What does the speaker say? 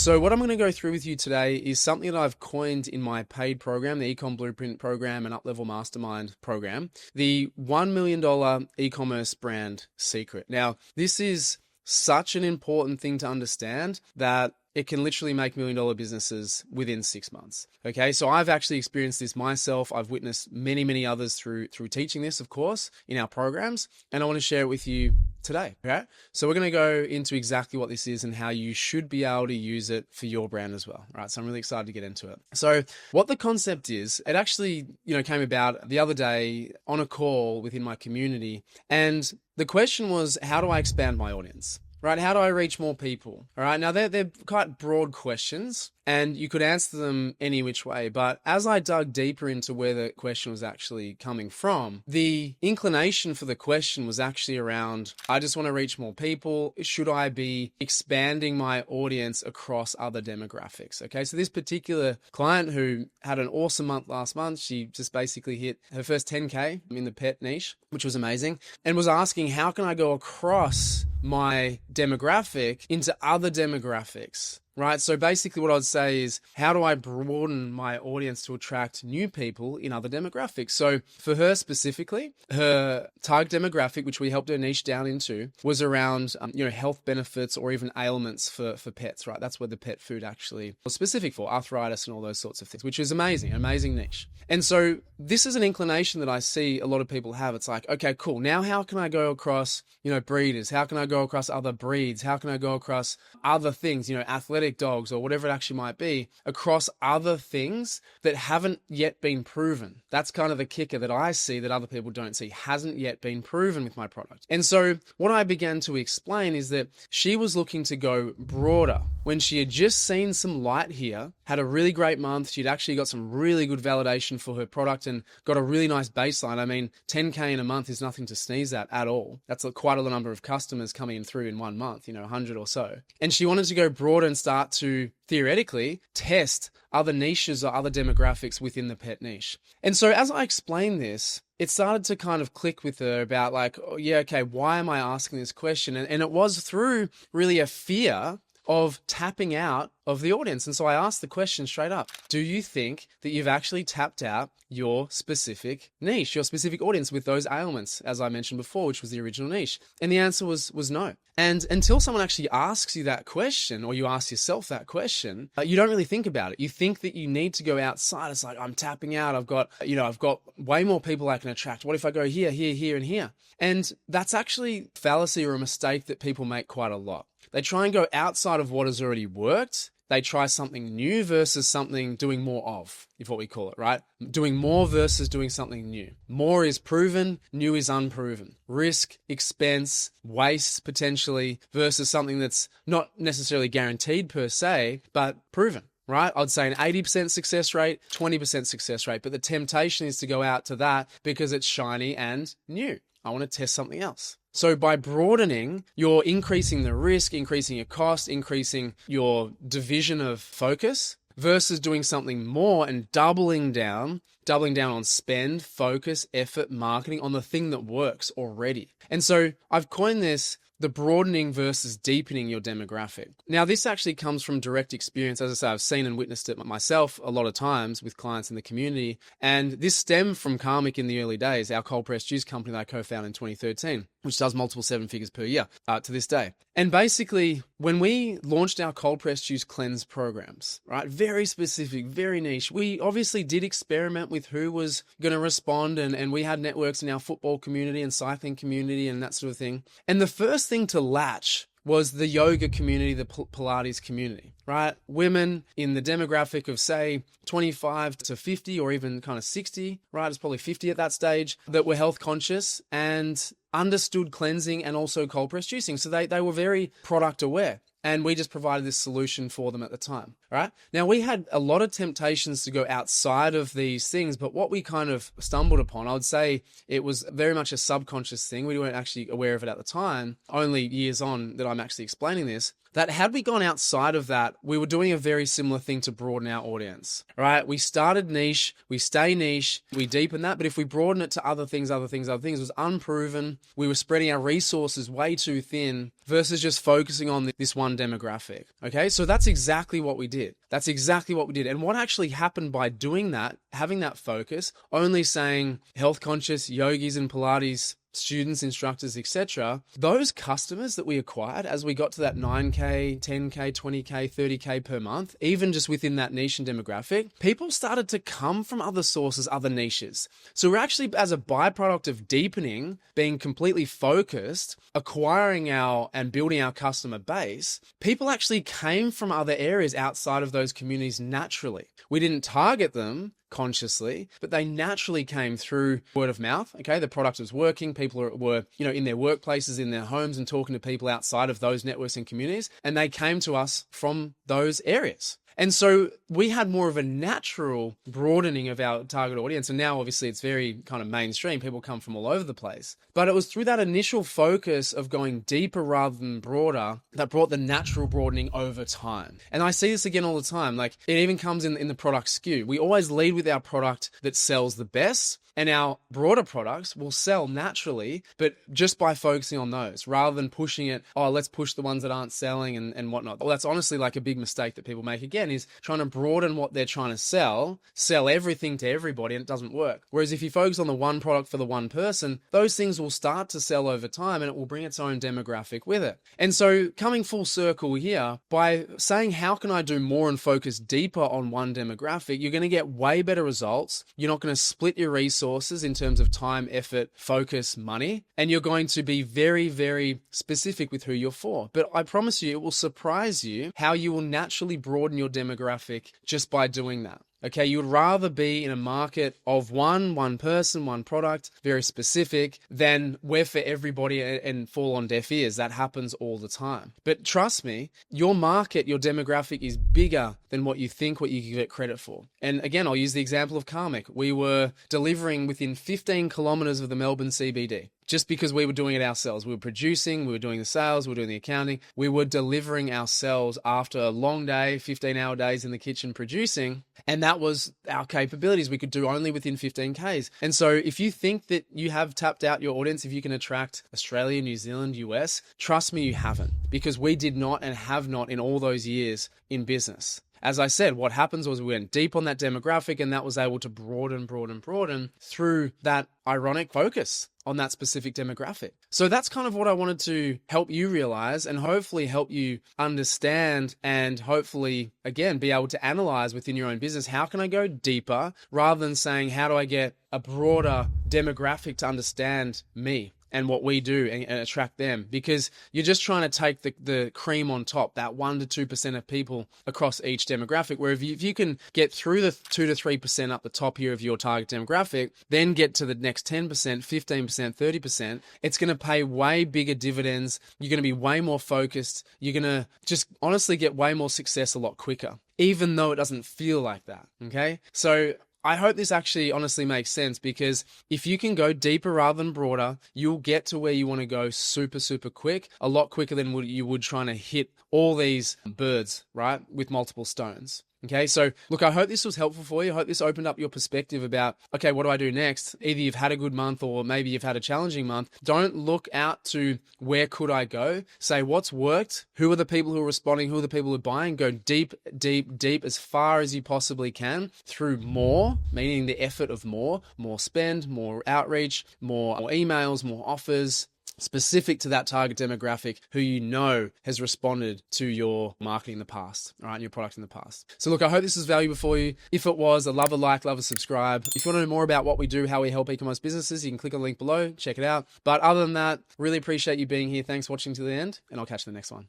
So what I'm going to go through with you today is something that I've coined in my paid program, the Ecom Blueprint program and Up-Level Mastermind program, the $1 million e-commerce brand secret. Now, this is such an important thing to understand that it can literally make $1 million businesses within 6 months. Okay, so I've actually experienced this myself. I've witnessed many others through teaching this, of course, in our programs, and I want to share it with you today. Okay, so we're going to go into exactly what this is and how you should be able to use it for your brand as well. All right, so I'm really excited to get into it. So what the concept is, it actually came about the other day on a call within my community, and the question was, how do I expand my audience? Right? How do I reach more people? All right. Now they're quite broad questions and you could answer them any which way. But as I dug deeper into where the question was actually coming from, the inclination for the question was actually around, I just want to reach more people. Should I be expanding my audience across other demographics? Okay. So this particular client who had an awesome month last month, she just basically hit her first 10K in the pet niche, which was amazing, and was asking, how can I go across my demographic into other demographics, right? So basically what I'd say is, how do I broaden my audience to attract new people in other demographics? So for her specifically, her target demographic, which we helped her niche down into, was around health benefits or even ailments for pets, right? That's where the pet food actually was specific for, arthritis and all those sorts of things, which is amazing niche. And so this is an inclination that I see a lot of people have. It's like, okay, cool. Now how can I go across, breeders? How can I go across other breeds? How can I go across other things, athletic dogs or whatever it actually might be, across other things that haven't yet been proven? That's kind of the kicker that I see that other people don't see, hasn't yet been proven with my product. And so what I began to explain is that she was looking to go broader when she had just seen some light here, had a really great month. She'd actually got some really good validation for her product and got a really nice baseline. I mean, 10K in a month is nothing to sneeze at all. That's quite a number of customers coming through in 1 month, 100 or so. And she wanted to go broader and start to theoretically test other niches or other demographics within the pet niche. And so as I explained this, it started to kind of click with her about like, oh, yeah, okay, why am I asking this question? And it was through really a fear of tapping out of the audience. And so I asked the question straight up, do you think that you've actually tapped out your specific niche, your specific audience with those ailments, as I mentioned before, which was the original niche? And the answer was no. And until someone actually asks you that question, or you ask yourself that question, you don't really think about it. You think that you need to go outside. It's like, I'm tapping out. I've got way more people I can attract. What if I go here, here, and here? And that's actually a fallacy or a mistake that people make quite a lot. They try and go outside of what has already worked. They try something new versus something doing more of, is what we call it, right? Doing more versus doing something new. More is proven, new is unproven. Risk, expense, waste potentially versus something that's not necessarily guaranteed per se, but proven. Right? I'd say an 80% success rate, 20% success rate. But the temptation is to go out to that because it's shiny and new. I want to test something else. So by broadening, you're increasing the risk, increasing your cost, increasing your division of focus versus doing something more and doubling down on spend, focus, effort, marketing on the thing that works already. And so I've coined this the broadening versus deepening your demographic. Now, this actually comes from direct experience. As I say, I've seen and witnessed it myself a lot of times with clients in the community. And this stemmed from Karmic in the early days, our cold pressed juice company that I co-founded in 2013, which does multiple 7 figures per year to this day. And basically, when we launched our cold pressed juice cleanse programs, right, very specific, very niche, we obviously did experiment with who was going to respond. And we had networks in our football community and cycling community and that sort of thing. And the first thing to latch was the yoga community, the Pilates community, right? Women in the demographic of, say, 25 to 50 or even kind of 60, right? It's probably 50 at that stage, that were health conscious and understood cleansing and also cold press juicing. So they were very product aware. And we just provided this solution for them at the time, right? Now, we had a lot of temptations to go outside of these things, but what we kind of stumbled upon, I would say it was very much a subconscious thing. We weren't actually aware of it at the time, only years on that I'm actually explaining this. that had we gone outside of that, we were doing a very similar thing to broaden our audience, right? We started niche, we stay niche, we deepen that. But if we broaden it to other things, it was unproven. We were spreading our resources way too thin versus just focusing on this one demographic. Okay, so that's exactly what we did. And what actually happened by doing that, having that focus, only saying health conscious yogis and Pilates students, instructors, etc., those customers that we acquired as we got to that 9K, 10K, 20K, 30K per month, even just within that niche and demographic, people started to come from other sources, other niches. So we're actually, as a byproduct of deepening, being completely focused, acquiring and building our customer base, people actually came from other areas outside of those communities naturally. We didn't target them consciously, but they naturally came through word of mouth. Okay, the product was working. People were, in their workplaces, in their homes, and talking to people outside of those networks and communities, and they came to us from those areas. And so we had more of a natural broadening of our target audience. And now obviously it's very kind of mainstream. People come from all over the place. But it was through that initial focus of going deeper rather than broader that brought the natural broadening over time. And I see this again all the time. Like, it even comes in the product SKU. We always lead with our product that sells the best. And our broader products will sell naturally, but just by focusing on those rather than pushing it, let's push the ones that aren't selling and whatnot. Well, that's honestly like a big mistake that people make again, is trying to broaden what they're trying to sell everything to everybody, and it doesn't work. Whereas if you focus on the one product for the one person, those things will start to sell over time and it will bring its own demographic with it. And so coming full circle here, by saying, how can I do more and focus deeper on one demographic, you're going to get way better results. You're not going to split your resources in terms of time, effort, focus, money, and you're going to be very, very specific with who you're for. But I promise you, it will surprise you how you will naturally broaden your demographic just by doing that. Okay, you would rather be in a market of one person, one product, very specific, than we're for everybody and fall on deaf ears. That happens all the time. But trust me, your market, your demographic is bigger than what you think, what you give it credit for. And again, I'll use the example of Karmic. We were delivering within 15 kilometers of the Melbourne CBD. Just because we were doing it ourselves. We were producing, we were doing the sales, we were doing the accounting. We were delivering ourselves after a long day, 15-hour days in the kitchen producing. And that was our capabilities. We could do only within 15Ks. And so if you think that you have tapped out your audience, if you can attract Australia, New Zealand, US, trust me, you haven't. Because we did not and have not in all those years in business. As I said, what happens was we went deep on that demographic, and that was able to broaden through that ironic focus on that specific demographic. So that's kind of what I wanted to help you realize and hopefully help you understand, and hopefully, again, be able to analyze within your own business. How can I go deeper rather than saying, how do I get a broader demographic to understand me and what we do and attract them? Because you're just trying to take the cream on top, that 1% to 2% of people across each demographic, where if you can get through the 2 to 3% up the top here of your target demographic, then get to the next 10%, 15%, 30%, it's going to pay way bigger dividends. You're going to be way more focused. You're going to just honestly get way more success a lot quicker, even though it doesn't feel like that. Okay. So I hope this actually honestly makes sense, because if you can go deeper rather than broader, you'll get to where you want to go super, super quick, a lot quicker than you would trying to hit all these birds, right, with multiple stones. Okay, so look, I hope this was helpful for you. I hope this opened up your perspective about, okay, what do I do next? Either you've had a good month or maybe you've had a challenging month. Don't look out to where could I go? Say what's worked, who are the people who are responding, who are the people who are buying. Go deep, deep, deep as far as you possibly can through more, meaning the effort of more spend, more outreach, more emails, more offers, specific to that target demographic who you know has responded to your marketing in the past, all right, your product in the past. So look, I hope this was valuable for you. If it was, I'd love a like, love a subscribe. If you want to know more about what we do, how we help e-commerce businesses, you can click on the link below, check it out. But other than that, really appreciate you being here. Thanks for watching to the end, and I'll catch you in the next one.